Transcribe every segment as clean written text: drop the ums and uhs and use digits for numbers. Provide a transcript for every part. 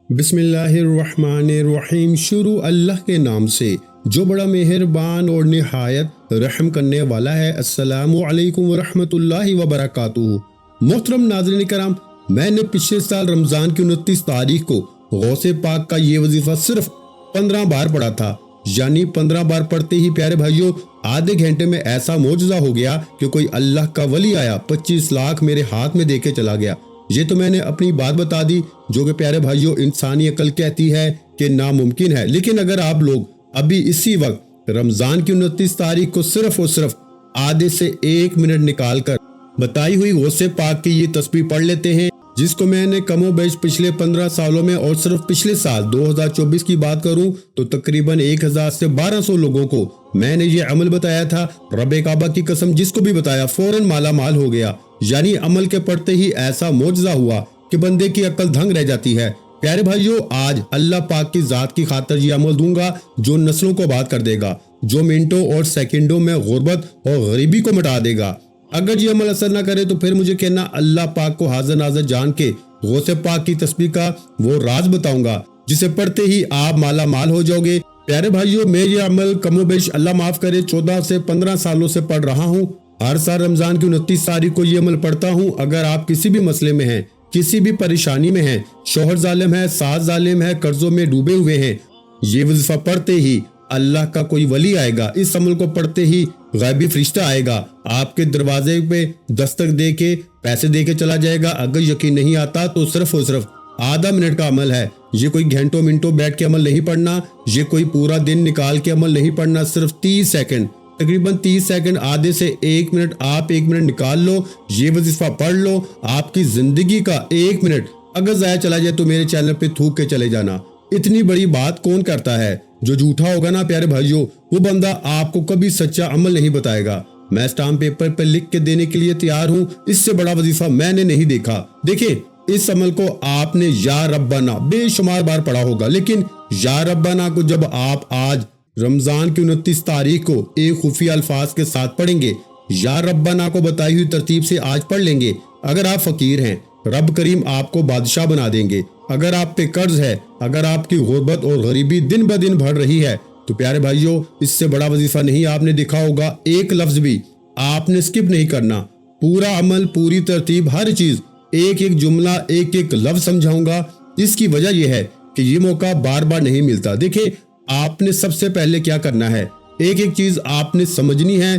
بسم اللہ الرحمن الرحیم۔ شروع اللہ کے نام سے جو بڑا مہربان اور نہایت رحم کرنے والا ہے۔ السلام علیکم ورحمۃ اللہ وبرکاتہ۔ محترم ناظرین کرام، میں نے پچھلے سال رمضان کی 29 تاریخ کو غوث پاک کا یہ وظیفہ صرف 15 بار پڑھا تھا۔ یعنی 15 بار پڑھتے ہی پیارے بھائیوں آدھے گھنٹے میں ایسا معجزہ ہو گیا کہ کوئی اللہ کا ولی آیا، 25 لاکھ میرے ہاتھ میں دے کے چلا گیا۔ یہ تو میں نے اپنی بات بتا دی جو کہ پیارے بھائیوں انسانی عقل کہتی ہے کہ ناممکن ہے، لیکن اگر آپ لوگ ابھی اسی وقت رمضان کی 29 تاریخ کو صرف اور صرف آدھے سے 1 منٹ نکال کر بتائی ہوئی غوث پاک کی یہ تسبیح پڑھ لیتے ہیں، جس کو میں نے کم و بیش پچھلے 15 سالوں میں اور صرف پچھلے سال 2024 کی بات کروں تو تقریباً 1000 سے 1200 لوگوں کو میں نے یہ عمل بتایا تھا، رب کعبہ کی قسم جس کو بھی بتایا فوراً مالا مال ہو گیا۔ یعنی عمل کے پڑھتے ہی ایسا معجزہ ہوا کہ بندے کی عقل دھنگ رہ جاتی ہے۔ پیارے بھائیوں آج اللہ پاک کی ذات کی خاطر یہ عمل دوں گا جو نسلوں کو آباد کر دے گا، جو منٹوں اور سیکنڈوں میں غربت اور غریبی کو مٹا دے گا۔ اگر یہ عمل اثر نہ کرے تو پھر مجھے کہنا اللہ پاک کو حاضر ناظر جان کے غوث پاک کی تسبیح کا وہ راز بتاؤں گا جسے پڑھتے ہی آپ مالا مال ہو جاؤ گے۔ پیارے بھائیوں میں یہ عمل کم و بیش اللہ معاف کرے 14 سے 15 سالوں سے پڑھ رہا ہوں۔ ہر سال رمضان کی 29 تاریخ کو یہ عمل پڑھتا ہوں۔ اگر آپ کسی بھی مسئلے میں ہیں، کسی بھی پریشانی میں ہیں، شوہر ظالم ہے، ساس ظالم ہے، قرضوں میں ڈوبے ہوئے ہیں، یہ وظیفہ پڑھتے ہی اللہ کا کوئی ولی آئے گا۔ اس عمل کو پڑھتے ہی غیبی فرشتہ آئے گا، آپ کے دروازے پہ دستک دے کے پیسے دے کے چلا جائے گا۔ اگر یقین نہیں آتا تو صرف اور صرف آدھا منٹ کا عمل ہے، یہ کوئی گھنٹوں منٹوں بیٹھ کے عمل نہیں پڑھنا، یہ کوئی پورا دن نکال کے عمل نہیں پڑھنا، صرف 30 سیکنڈ، تقریباً 30 سیکنڈ، آدھے سے 1 منٹ، آپ 1 منٹ نکال لو، یہ وظیفہ پڑھ لو۔ آپ کی زندگی کا 1 منٹ اگر ضائع چلا جائے تو میرے چینل پہ تھوک کے چلے جانا۔ اتنی بڑی بات کون کرتا ہے؟ جو جھوٹا ہوگا نا پیارے بھائیوں، وہ بندہ آپ کو کبھی سچا عمل نہیں بتائے گا۔ میں اسٹامپ پیپر پہ لکھ کے دینے کے لیے تیار ہوں، اس سے بڑا وظیفہ میں نے نہیں دیکھا۔ دیکھیں اس عمل کو آپ نے یا ربنا بے شمار بار پڑھا ہوگا، لیکن یا ربنا کو جب آپ آج رمضان کی 29 تاریخ کو ایک خفیہ الفاظ کے ساتھ پڑھیں گے، یا ربنا کو بتائی ہوئی ترتیب سے آج پڑھ لیں گے، اگر آپ فقیر ہیں رب کریم آپ کو بادشاہ بنا دیں گے۔ اگر آپ پہ قرض ہے، اگر آپ کی غربت اور غریبی دن بہ دن بڑھ رہی ہے تو پیارے بھائیوں اس سے بڑا وظیفہ نہیں آپ نے دیکھا ہوگا۔ ایک لفظ بھی آپ نے سکپ نہیں کرنا، پورا عمل، پوری ترتیب، ہر چیز، ایک ایک جملہ، ایک ایک لفظ سمجھاؤں گا۔ اس کی وجہ یہ ہے کہ یہ موقع بار بار نہیں ملتا۔ دیکھیں آپ نے سب سے پہلے کیا کرنا ہے، ایک ایک چیز آپ نے سمجھنی ہے،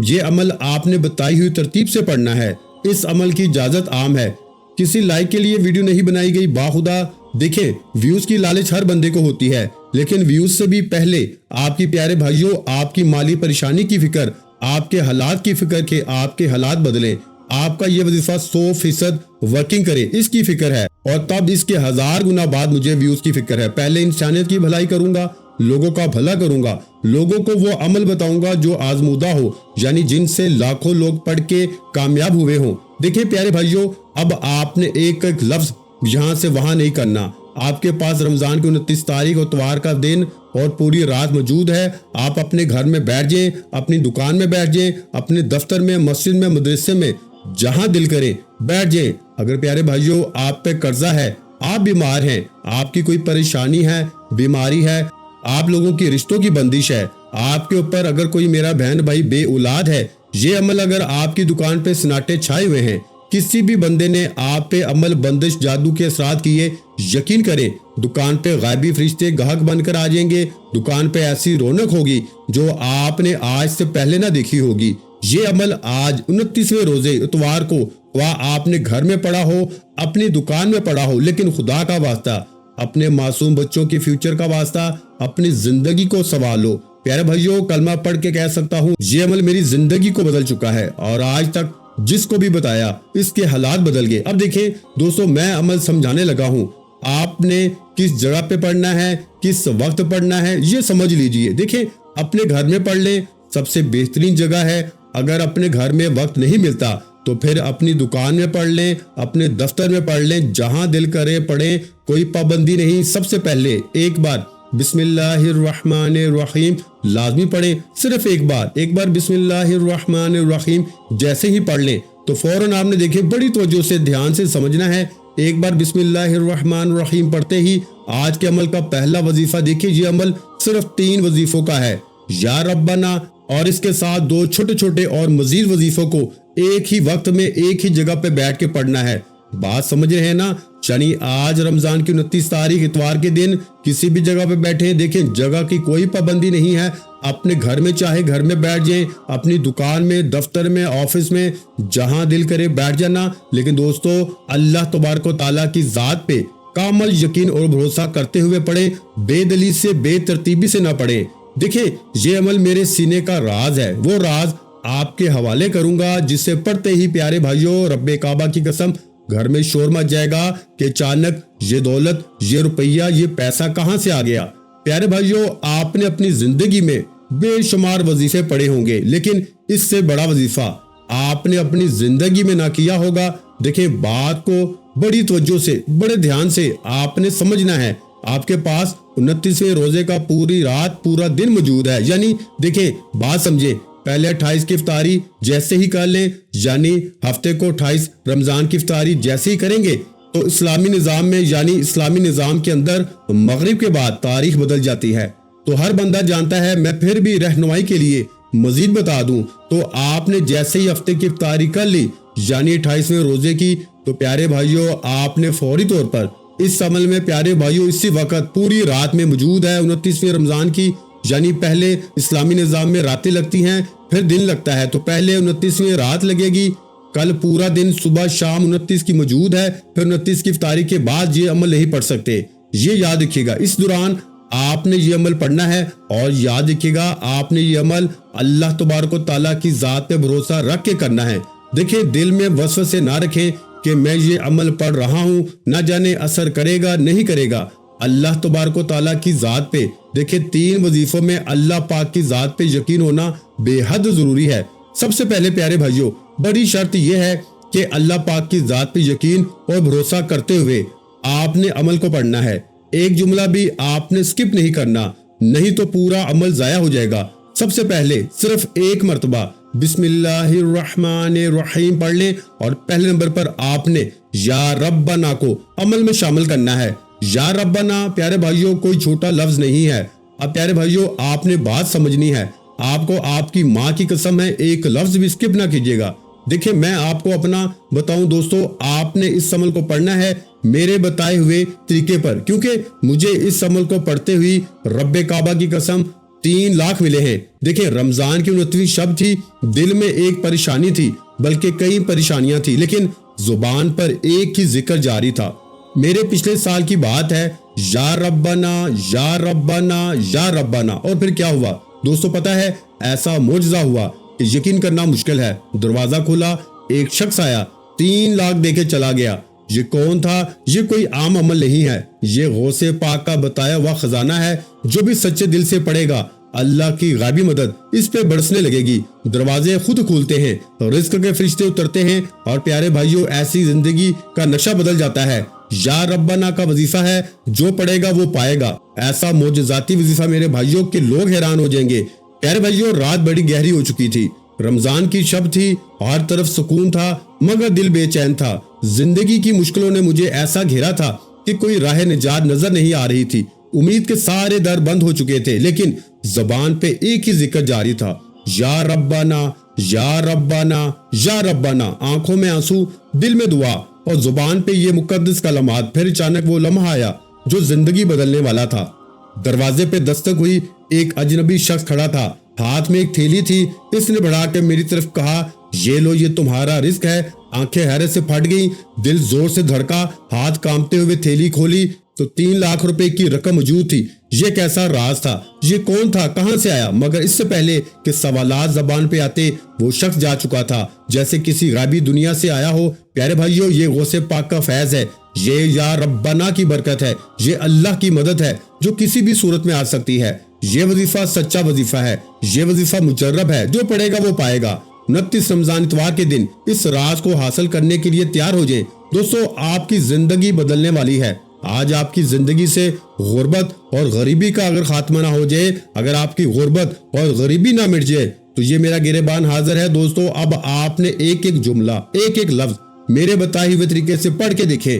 یہ عمل آپ نے بتائی ہوئی ترتیب سے پڑھنا ہے۔ اس عمل کی اجازت عام ہے، کسی لائک کے لیے ویڈیو نہیں بنائی گئی۔ باخدا دیکھیں ویوز کی لالچ ہر بندے کو ہوتی ہے، لیکن ویوز سے بھی پہلے آپ کی پیارے بھائیوں آپ کی مالی پریشانی کی فکر، آپ کے حالات کی فکر کہ آپ کے حالات بدلیں، آپ کا یہ وظیفہ 100% ورکنگ کرے، اس کی فکر ہے، اور تب اس کے 1000 گنا بعد مجھے ویوز کی فکر ہے۔ پہلے انسانیت کی بھلائی کروں گا، لوگوں کا بھلا کروں گا، لوگوں کو وہ عمل بتاؤں گا جو آزمودہ ہو، یعنی جن سے لاکھوں لوگ پڑھ کے کامیاب ہوئے ہوں۔ دیکھیں پیارے بھائیوں اب آپ نے ایک ایک لفظ یہاں سے وہاں نہیں کرنا۔ آپ کے پاس رمضان کی 29 تاریخ اتوار کا دن اور پوری رات موجود ہے۔ آپ اپنے گھر میں بیٹھ جائیں، اپنی دکان میں بیٹھ جائیں، اپنے دفتر میں، مسجد میں، مدرسے میں، جہاں دل کرے بیٹھ جائیں۔ اگر پیارے بھائیوں آپ پہ قرضہ ہے، آپ بیمار ہیں، آپ کی کوئی پریشانی ہے، بیماری ہے، آپ لوگوں کی رشتوں کی بندش ہے، آپ کے اوپر اگر کوئی میرا بہن بھائی بے اولاد ہے، یہ عمل اگر آپ کی دکان پہ سناٹے چھائے ہوئے ہیں، کسی بھی بندے نے آپ پہ عمل، بندش، جادو کے اثرات کیے، یقین کریں دکان پہ غیبی فرشتے گاہک بن کر آ جائیں گے، دکان پہ ایسی رونق ہوگی جو آپ نے آج سے پہلے نہ دیکھی ہوگی۔ یہ عمل آج 29ویں روزے اتوار کو آپ نے گھر میں پڑھا ہو، اپنی دکان میں پڑھا ہو، لیکن خدا کا واسطہ، اپنے معصوم بچوں کی فیوچر کا واسطہ، اپنی زندگی کو سنوارو۔ پیارے بھائیوں کلمہ پڑھ کے کہہ سکتا ہوں یہ عمل میری زندگی کو بدل چکا ہے، اور آج تک جس کو بھی بتایا اس کے حالات بدل گئے۔ اب دیکھیں دوستو میں عمل سمجھانے لگا ہوں، آپ نے کس جگہ پہ پڑھنا ہے، کس وقت پڑھنا ہے، یہ سمجھ لیجئے۔ دیکھیں اپنے گھر میں پڑھ لیں، سب سے بہترین جگہ ہے۔ اگر اپنے گھر میں وقت نہیں ملتا تو پھر اپنی دکان میں پڑھ لیں، اپنے دفتر میں پڑھ لیں، جہاں دل کرے پڑھیں، کوئی پابندی نہیں۔ سب سے پہلے ایک بار بسم اللہ الرحمن الرحیم لازمی پڑھیں، صرف ایک بار بسم اللہ الرحمن الرحیم جیسے ہی پڑھ لیں تو فوراً آپ نے دیکھیں بڑی توجہ سے دھیان سے سمجھنا ہے، ایک بار بسم اللہ الرحمن الرحیم پڑھتے ہی آج کے عمل کا پہلا وظیفہ دیکھیے، یہ عمل صرف 3 وظیفوں کا ہے، یا ربنا، اور اس کے ساتھ 2 چھوٹے چھوٹے اور مزید وظیفوں کو ایک ہی وقت میں ایک ہی جگہ پہ بیٹھ کے پڑھنا ہے۔ بات سمجھ رہے ہیں نا؟ یعنی آج رمضان کی 29 تاریخ اتوار کے دن کسی بھی جگہ پہ بیٹھے ہیں، دیکھیں جگہ کی کوئی پابندی نہیں ہے، اپنے گھر میں چاہے گھر میں بیٹھ جائیں، اپنی دکان میں، دفتر میں، آفس میں، جہاں دل کرے بیٹھ جانا، لیکن دوستو اللہ تبارک و تعالیٰ کی ذات پہ کامل یقین اور بھروسہ کرتے ہوئے پڑھیں، بے دلی سے، بے ترتیبی سے نہ پڑھیں۔ دیکھیں یہ عمل میرے سینے کا راز ہے، وہ راز آپ کے حوالے کروں گا جس سے پڑھتے ہی پیارے بھائیوں رب کعبہ کی قسم گھر میں شور مچ جائے گا کہ اچانک یہ دولت، یہ روپیہ، یہ پیسہ کہاں سے آ گیا۔ پیارے بھائیوں آپ نے اپنی زندگی میں بے شمار وظیفے پڑھے ہوں گے، لیکن اس سے بڑا وظیفہ آپ نے اپنی زندگی میں نہ کیا ہوگا۔ دیکھیں بات کو بڑی توجہ سے، بڑے دھیان سے آپ نے سمجھنا ہے۔ آپ کے پاس 29ویں روزے کا پوری رات، پورا دن موجود ہے، یعنی دیکھیں بات سمجھیں، پہلے 28 کی افطاری جیسے ہی کر لیں، یعنی ہفتے کو 28 رمضان کی افطاری جیسے ہی کریں گے تو اسلامی نظام میں، یعنی اسلامی نظام کے اندر مغرب کے بعد تاریخ بدل جاتی ہے۔ تو ہر بندہ جانتا ہے، میں پھر بھی رہنمائی کے لیے مزید بتا دوں تو آپ نے جیسے ہی ہفتے کی افطاری کر لی، یعنی 28ویں روزے کی، تو پیارے بھائیوں آپ نے فوری طور پر اس عمل میں پیارے بھائیوں اسی وقت پوری رات میں موجود ہے 29ویں رمضان کی، یعنی پہلے اسلامی نظام میں راتیں لگتی ہیں، پھر دن لگتا ہے، تو پہلے 29ویں رات لگے گی، کل پورا دن صبح شام 29 کی موجود ہے، پھر 29 کی افطاری کے بعد یہ عمل نہیں پڑھ سکتے۔ یہ یاد رکھیے گا، اس دوران آپ نے یہ عمل پڑھنا ہے، اور یاد رکھیے گا آپ نے یہ عمل اللہ تبارک و تعالیٰ کی ذات پہ بھروسہ رکھ کے کرنا ہے۔ دیکھیں دل میں وسوسے نہ رکھیں کہ میں یہ عمل پڑھ رہا ہوں، نہ جانے اثر کرے گا نہیں کرے گا۔ اللہ تبارک و تعالیٰ کی ذات پہ، دیکھیں 3 وظیفوں میں اللہ پاک کی ذات پہ یقین ہونا بے حد ضروری ہے۔ سب سے پہلے پیارے بھائیوں بڑی شرط یہ ہے کہ اللہ پاک کی ذات پہ یقین اور بھروسہ کرتے ہوئے آپ نے عمل کو پڑھنا ہے، ایک جملہ بھی آپ نے سکپ نہیں کرنا، نہیں تو پورا عمل ضائع ہو جائے گا۔ سب سے پہلے صرف ایک مرتبہ بسم اللہ الرحمن الرحیم پڑھ لیں، اور پہلے نمبر پر آپ نے یا ربنا کو عمل میں شامل کرنا ہے۔ یا ربنا پیارے بھائیوں کوئی چھوٹا لفظ نہیں ہے۔ اب پیارے بھائیوں آپ نے بات سمجھنی ہے، آپ کو آپ کی ماں کی قسم ہے ایک لفظ بھی سکپ نہ کیجیے گا۔ دیکھیں میں آپ کو اپنا بتاؤں دوستو، آپ نے اس عمل کو پڑھنا ہے میرے بتائے ہوئے طریقے پر، کیونکہ مجھے اس عمل کو پڑھتے ہوئی رب کعبہ کی قسم 3 لاکھ ملے ہیں۔ دیکھیں رمضان کی 29ویں شب تھی، دل میں ایک پریشانی تھی، بلکہ کئی پریشانیاں تھی، لیکن زبان پر ایک ہی ذکر جاری تھا۔ میرے پچھلے سال کی بات ہے، یا ربنا یا ربنا یا ربنا، اور پھر کیا ہوا دوستو پتہ ہے؟ ایسا معجزہ ہوا کہ یقین کرنا مشکل ہے۔ دروازہ کھلا، ایک شخص آیا، 3 لاکھ دے کے چلا گیا۔ یہ کون تھا؟ یہ کوئی عام عمل نہیں ہے، یہ غوث پاک کا بتایا ہوا خزانہ ہے، جو بھی سچے دل سے پڑھے گا اللہ کی غیبی مدد اس پہ برسنے لگے گی، دروازے خود کھولتے ہیں، رزق کے فرشتے اترتے ہیں، اور پیارے بھائیوں ایسی زندگی کا نقشہ بدل جاتا ہے۔ یا ربنا کا وظیفہ ہے، جو پڑھے گا وہ پائے گا، ایسا معجزاتی وظیفہ میرے بھائیوں کہ لوگ حیران ہو جائیں گے۔ پیارے بھائیوں رات بڑی گہری ہو چکی تھی، رمضان کی شب تھی، ہر طرف سکون تھا، مگر دل بے چین تھا۔ زندگی کی مشکلوں نے مجھے ایسا گھیرا تھا کہ کوئی راہ نجات نظر نہیں آ رہی تھی، امید کے سارے در بند ہو چکے تھے، لیکن زبان پہ ایک ہی ذکر جاری تھا، یا ربنا یا ربنا یا ربنا، آنکھوں میں آنسو، دل میں دعا، اور زبان پہ یہ مقدس کلمات۔ پھر اچانک وہ لمحہ آیا جو زندگی بدلنے والا تھا۔ دروازے پہ دستک ہوئی، ایک اجنبی شخص کھڑا تھا، ہاتھ میں ایک تھیلی تھی، اس نے بڑھا کے میری طرف کہا، یہ لو، یہ تمہارا رزق ہے۔ آنکھیں حیرت سے پھٹ گئیں، دل زور سے دھڑکا، ہاتھ کانپتے ہوئے تھیلی کھولی تو 3 لاکھ روپے کی رقم موجود تھی۔ یہ کیسا راز تھا؟ یہ کون تھا؟ کہاں سے آیا؟ مگر اس سے پہلے کہ سوالات زبان پہ آتے وہ شخص جا چکا تھا، جیسے کسی غیبی دنیا سے آیا ہو۔ پیارے بھائیوں یہ غوث پاک کا فیض ہے، یہ یا ربنا کی برکت ہے، یہ اللہ کی مدد ہے جو کسی بھی صورت میں آ سکتی ہے۔ یہ وظیفہ سچا وظیفہ ہے، یہ وظیفہ مجرب ہے، جو پڑھے گا وہ پائے گا۔ 29 رمضان اتوار کے دن اس راز کو حاصل کرنے کے لیے تیار ہو جائیں۔ دوستو آپ کی زندگی بدلنے والی ہے۔ آج آپ کی زندگی سے غربت اور غریبی کا اگر خاتمہ نہ ہو جائے، اگر آپ کی غربت اور غریبی نہ مٹ جائے، تو یہ میرا گریبان حاضر ہے دوستو۔ اب آپ نے ایک ایک جملہ، ایک ایک لفظ میرے بتائے ہوئے طریقے سے پڑھ کے دیکھیں،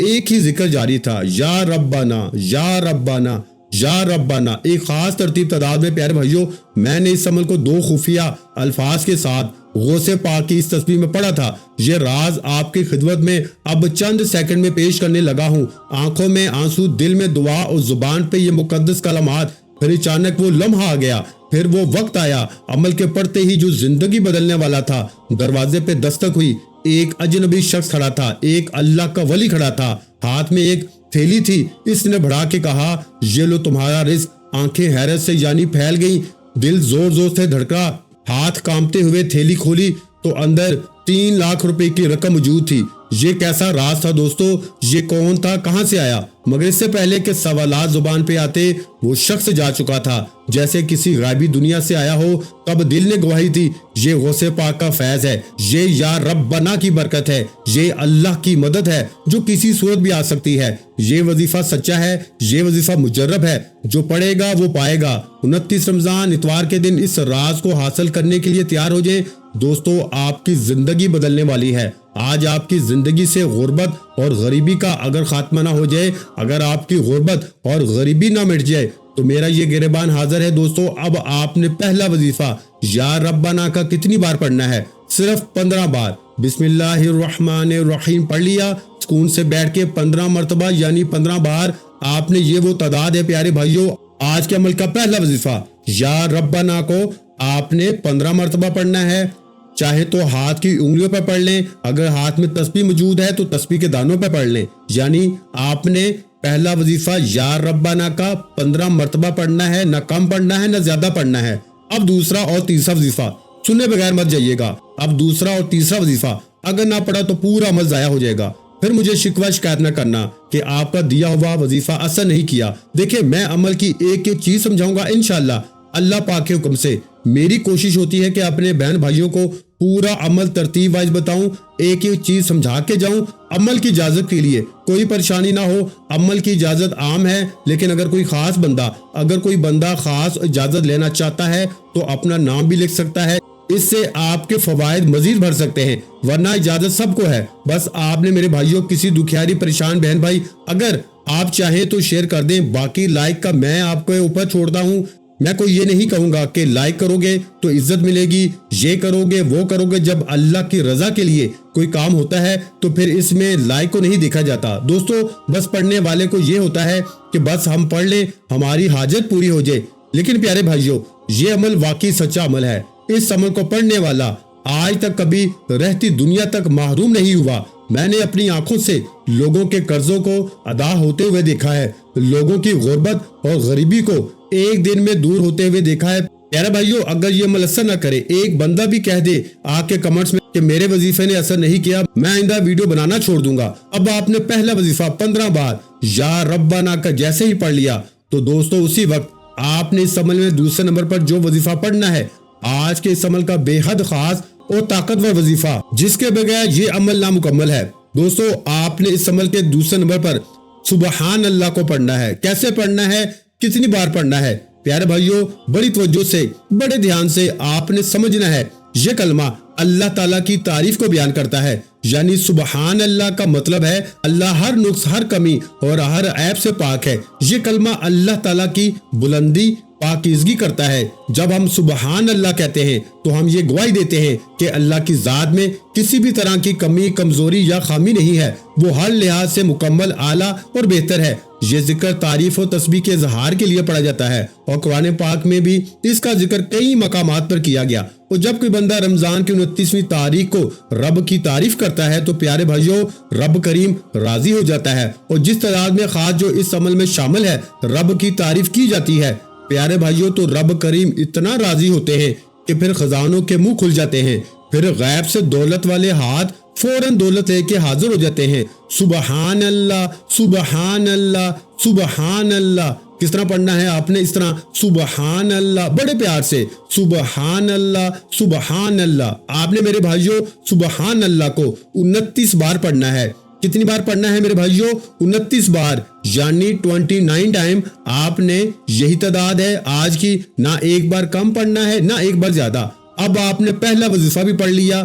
ایک ہی ذکر جاری تھا، یا ربنا یا ربنا یا ربنا، ایک خاص ترتیب تعداد میں۔ پیارے بھائیوں، میں نے اس عمل کو 2 خفیہ الفاظ کے ساتھ غوث پاک کی اس تسبیح میں پڑھا تھا۔ یہ راز آپ کی خدمت میں اب چند سیکنڈ میں پیش کرنے لگا ہوں۔ آنکھوں میں آنسو، دل میں دعا اور زبان پہ یہ مقدس کلمات۔ پھر اچانک وہ لمحہ آ گیا، پھر وہ وقت آیا، عمل کے پڑھتے ہی جو زندگی بدلنے والا تھا۔ دروازے پہ دستک ہوئی، ایک اجنبی شخص کھڑا تھا، ایک اللہ کا ولی کھڑا تھا، ہاتھ میں ایک تھیلی تھی۔ اس نے بڑھا کے کہا، یہ لو تمہارا رزق۔ آنکھیں حیرت سے یعنی پھیل گئیں، دل زور زور سے دھڑکا، ہاتھ کانپتے ہوئے تھیلی کھولی تو اندر 3 لاکھ روپے کی رقم موجود تھی۔ یہ کیسا راز تھا دوستو؟ یہ کون تھا؟ کہاں سے آیا؟ مگر اس سے پہلے کہ سوالات زبان پہ آتے، وہ شخص جا چکا تھا، جیسے کسی غائبی دنیا سے آیا ہو۔ تب دل نے گواہی دی، یہ غوث پاک کا فیض ہے، یہ یا ربنا کی برکت ہے، یہ اللہ کی مدد ہے جو کسی صورت بھی آ سکتی ہے۔ یہ وظیفہ سچا ہے، یہ وظیفہ مجرب ہے، جو پڑھے گا وہ پائے گا۔ 29 رمضان اتوار کے دن اس راز کو حاصل کرنے کے لیے تیار ہو جائیں۔ دوستو، آپ کی زندگی بدلنے والی ہے۔ آج آپ کی زندگی سے غربت اور غریبی کا اگر خاتمہ نہ ہو جائے، اگر آپ کی غربت اور غریبی نہ مٹ جائے، تو میرا یہ گریبان حاضر ہے دوستو۔ اب آپ نے پہلا وظیفہ یا ربنا کا کتنی بار پڑھنا ہے؟ صرف 15 بار۔ بسم اللہ الرحمن الرحیم پڑھ لیا، سکون سے بیٹھ کے 15 مرتبہ یعنی 15 بار آپ نے، یہ وہ تعداد ہے پیارے بھائیوں۔ آج کے عمل کا پہلا وظیفہ یا ربنا کو آپ نے 15 مرتبہ پڑھنا ہے۔ چاہے تو ہاتھ کی انگلیوں پہ پڑھ لیں، اگر ہاتھ میں تسبیح موجود ہے تو تسبیح کے دانوں پہ پڑھ لیں۔ یعنی آپ نے پہلا وظیفہ یا ربنا کا 15 مرتبہ پڑھنا ہے، نہ کم پڑھنا ہے نہ زیادہ پڑھنا ہے۔ اب دوسرا اور تیسرا وظیفہ سننے بغیر مت جائیے گا۔ اب دوسرا اور تیسرا وظیفہ اگر نہ پڑھا تو پورا عمل ضائع ہو جائے گا۔ پھر مجھے شکوہ شکایت نہ کرنا کہ آپ کا دیا ہوا وظیفہ اثر نہیں کیا۔ دیکھیں، میں عمل کی ایک ایک چیز سمجھاؤں گا انشاءاللہ اللہ پاک کے حکم سے۔ میری کوشش ہوتی ہے کہ اپنے بہن بھائیوں کو پورا عمل ترتیب وائز بتاؤں، ایک ایک چیز سمجھا کے جاؤں عمل کی اجازت کے لیے، کوئی پریشانی نہ ہو۔ عمل کی اجازت عام ہے، لیکن اگر کوئی بندہ خاص اجازت لینا چاہتا ہے تو اپنا نام بھی لکھ سکتا ہے، اس سے آپ کے فوائد مزید بڑھ سکتے ہیں، ورنہ اجازت سب کو ہے۔ بس آپ نے میرے بھائیوں کسی دکھیاری پریشان بہن بھائی اگر آپ چاہیں تو شیئر کر دیں، باقی لائک کا میں آپ کے اوپر چھوڑتا ہوں۔ میں کوئی یہ نہیں کہوں گا کہ لائک کرو گے تو عزت ملے گی، یہ کرو گے وہ کرو گے۔ جب اللہ کی رضا کے لیے کوئی کام ہوتا ہے تو پھر اس میں لائک کو نہیں دیکھا جاتا دوستو۔ بس پڑھنے والے کو یہ ہوتا ہے کہ بس ہم پڑھ لیں، ہماری حاجت پوری ہو جائے۔ لیکن پیارے بھائیوں، یہ عمل واقعی سچا عمل ہے۔ اس عمل کو پڑھنے والا آج تک کبھی رہتی دنیا تک محروم نہیں ہوا۔ میں نے اپنی آنکھوں سے لوگوں کے قرضوں کو ادا ہوتے ہوئے دیکھا ہے، لوگوں کی غربت اور غریبی کو ایک دن میں دور ہوتے ہوئے دیکھا ہے۔ پیارے بھائیوں، اگر یہ عمل اثر نہ کرے، ایک بندہ بھی کہہ دے آ کے کمنٹس میں کہ میرے وظیفے نے اثر نہیں کیا، میں آئندہ ویڈیو بنانا چھوڑ دوں گا۔ اب آپ نے پہلا وظیفہ 15 بار یا ربنا کا جیسے ہی پڑھ لیا تو دوستو اسی وقت آپ نے اس عمل میں دوسرے نمبر پر جو وظیفہ پڑھنا ہے، آج کے اس عمل کا بے حد خاص اور طاقتور وظیفہ جس کے بغیر یہ عمل نامکمل ہے۔ دوستو، آپ نے اس عمل کے دوسرے نمبر پر سبحان اللہ کو پڑھنا ہے۔ کیسے پڑھنا ہے؟ کتنی بار پڑھنا ہے؟ پیارے بھائیوں، بڑی توجہ سے، بڑے دھیان سے آپ نے سمجھنا ہے۔ یہ کلمہ اللہ تعالیٰ کی تعریف کو بیان کرتا ہے، یعنی سبحان اللہ کا مطلب ہے اللہ ہر نقص، ہر کمی اور ہر عیب سے پاک ہے۔ یہ کلمہ اللہ تعالیٰ کی بلندی، پاکیزگی کرتا ہے۔ جب ہم سبحان اللہ کہتے ہیں تو ہم یہ گواہی دیتے ہیں کہ اللہ کی ذات میں کسی بھی طرح کی کمی، کمزوری یا خامی نہیں ہے، وہ ہر لحاظ سے مکمل، اعلیٰ اور بہتر ہے۔ یہ ذکر تعریف و تسبیح کے اظہار کے لیے پڑھا جاتا ہے، اور قرآن پاک میں بھی اس کا ذکر کئی مقامات پر کیا گیا۔ اور جب کوئی بندہ رمضان کی 29ویں تاریخ کو رب کی تعریف کرتا ہے تو پیارے بھائیوں، رب کریم راضی ہو جاتا ہے، اور جس تعداد میں خاص جو اس عمل میں شامل ہے رب کی تعریف کی جاتی ہے، پیارے بھائیوں، تو رب کریم اتنا راضی ہوتے ہیں کہ پھر خزانوں کے منہ کھل جاتے ہیں، پھر غیب سے دولت والے ہاتھ فوراً دولت لے کے حاضر ہو جاتے ہیں۔ سبحان اللہ، سبحان اللہ، سبحان اللہ۔ کس طرح پڑھنا ہے آپ نے؟ اس طرح سبحان اللہ، بڑے پیار سے سبحان اللہ، سبحان اللہ۔ آپ نے میرے بھائیوں سبحان اللہ کو 29 بار پڑھنا ہے۔ کتنی بار پڑھنا ہے میرے بھائیوں؟ 29 بار، یعنی 29 ٹائم آپ نے، یہی تعداد ہے آج کی، نہ ایک بار کم پڑھنا ہے نہ ایک بار زیادہ۔ اب آپ نے پہلا وظیفہ بھی پڑھ لیا،